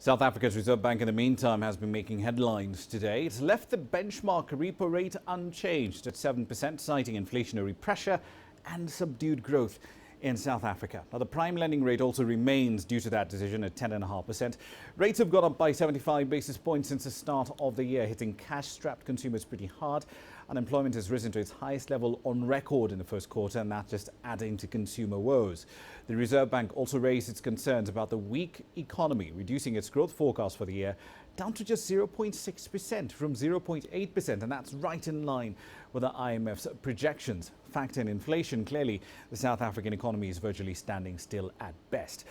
South Africa's Reserve Bank, in the meantime, has been making headlines today. It's left the benchmark repo rate unchanged at 7%, citing inflationary pressure and subdued growth in South Africa. Now, the prime lending rate also remains, due to that decision, at 10.5%. Rates have gone up by 75 basis points since the start of the year, hitting cash-strapped consumers pretty hard. Unemployment has risen to its highest level on record in the first quarter, and that's just adding to consumer woes. The Reserve Bank also raised its concerns about the weak economy, reducing its growth forecast for the year down to just 0.6% from 0.8%, and that's right in line with the IMF's projections. Factor in inflation, clearly the South African economy is virtually standing still at best.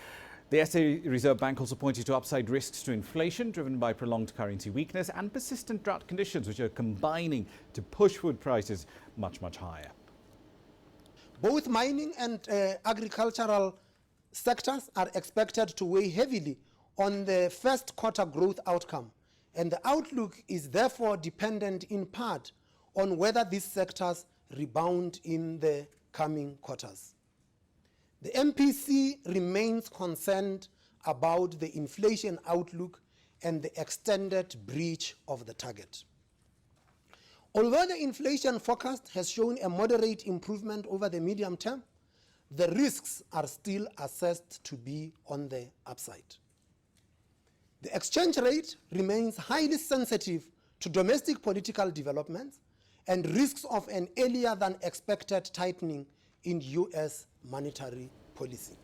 The SA Reserve Bank also pointed to upside risks to inflation driven by prolonged currency weakness and persistent drought conditions, which are combining to push food prices much higher. Both mining and agricultural sectors are expected to weigh heavily on the first quarter growth outcome, and the outlook is therefore dependent in part on whether these sectors rebound in the coming quarters. The MPC remains concerned about the inflation outlook and the extended breach of the target. Although the inflation forecast has shown a moderate improvement over the medium term, the risks are still assessed to be on the upside. The exchange rate remains highly sensitive to domestic political developments and risks of an earlier than expected tightening in US monetary policy.